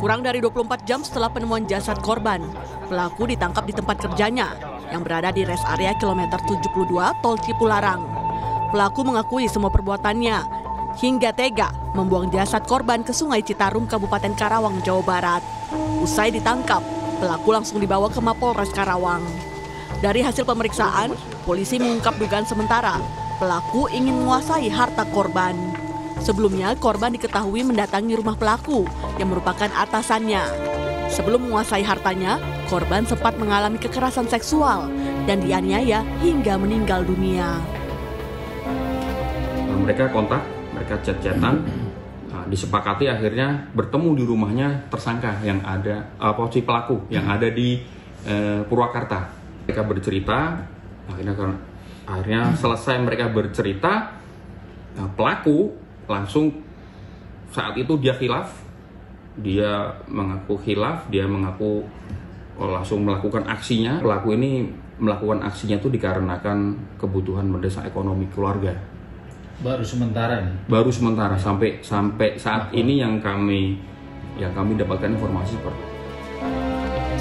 Kurang dari 24 jam setelah penemuan jasad korban, pelaku ditangkap di tempat kerjanya yang berada di rest area kilometer 72 Tol Cipularang. Pelaku mengakui semua perbuatannya hingga tega membuang jasad korban ke Sungai Citarum, Kabupaten Karawang, Jawa Barat. Usai ditangkap, pelaku langsung dibawa ke Mapolres Karawang. Dari hasil pemeriksaan, polisi mengungkap dugaan sementara pelaku ingin menguasai harta korban. Sebelumnya, korban diketahui mendatangi rumah pelaku yang merupakan atasannya. Sebelum menguasai hartanya, korban sempat mengalami kekerasan seksual dan dianiaya hingga meninggal dunia. Mereka kontak, mereka chat-chatan, disepakati akhirnya bertemu di rumahnya tersangka yang ada, si pelaku yang ada di Purwakarta. Mereka bercerita, akhirnya selesai mereka bercerita, pelaku langsung saat itu dia khilaf, dia mengaku khilaf, dia mengaku langsung melakukan aksinya. Pelaku ini melakukan aksinya itu dikarenakan kebutuhan mendesak ekonomi keluarga. Baru sementara nih? Baru sementara sampai saat ini yang kami dapatkan informasi seperti itu.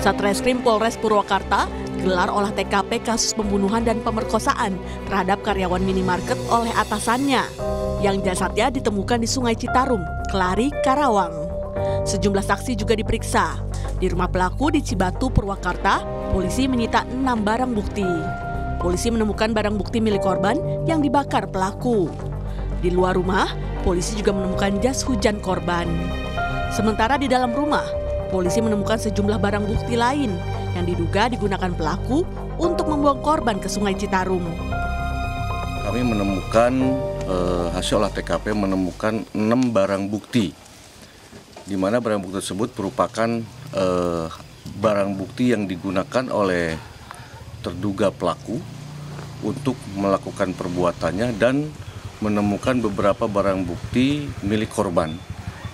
Satreskrim Polres Purwakarta gelar olah TKP kasus pembunuhan dan pemerkosaan terhadap karyawan minimarket oleh atasannya yang jasadnya ditemukan di Sungai Citarum, Kelari, Karawang. Sejumlah saksi juga diperiksa. Di rumah pelaku di Cibatu, Purwakarta, polisi menyita 6 barang bukti. Polisi menemukan barang bukti milik korban yang dibakar pelaku. Di luar rumah, polisi juga menemukan jas hujan korban. Sementara di dalam rumah, polisi menemukan sejumlah barang bukti lain yang diduga digunakan pelaku untuk membuang korban ke Sungai Citarum. Kami menemukan hasil olah TKP menemukan 6 barang bukti, di mana barang bukti tersebut merupakan barang bukti yang digunakan oleh terduga pelaku untuk melakukan perbuatannya, dan menemukan beberapa barang bukti milik korban,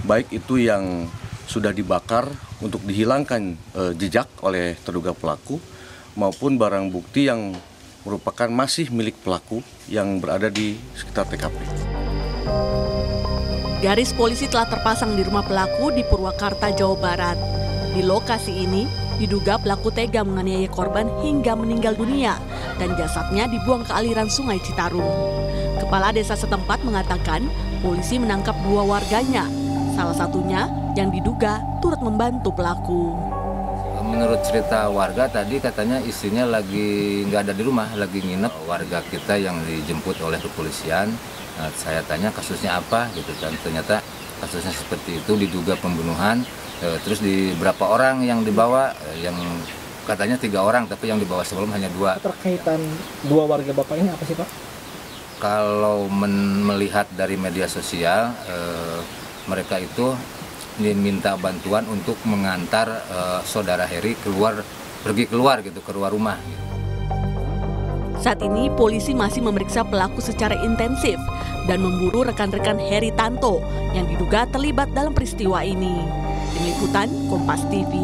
baik itu yang sudah dibakar untuk dihilangkan jejak oleh terduga pelaku, maupun barang bukti yang merupakan masih milik pelaku yang berada di sekitar TKP. Garis polisi telah terpasang di rumah pelaku di Purwakarta, Jawa Barat. Di lokasi ini, diduga pelaku tega menganiaya korban hingga meninggal dunia dan jasadnya dibuang ke aliran Sungai Citarum. Kepala desa setempat mengatakan polisi menangkap 2 warganya, salah satunya yang diduga turut membantu pelaku. Menurut cerita warga tadi katanya istrinya lagi nggak ada di rumah, lagi nginep. Warga kita yang dijemput oleh kepolisian, saya tanya kasusnya apa gitu, dan ternyata kasusnya seperti itu, diduga pembunuhan. Terus di berapa orang yang dibawa, yang katanya 3 orang, tapi yang dibawa sebelum hanya 2. Terkaitan 2 warga bapak ini apa sih Pak? Kalau melihat dari media sosial, mereka itu minta bantuan untuk mengantar saudara Heri pergi keluar rumah. Gitu. Saat ini polisi masih memeriksa pelaku secara intensif dan memburu rekan-rekan Heri Tanto yang diduga terlibat dalam peristiwa ini. Tim Liputan Kompas TV.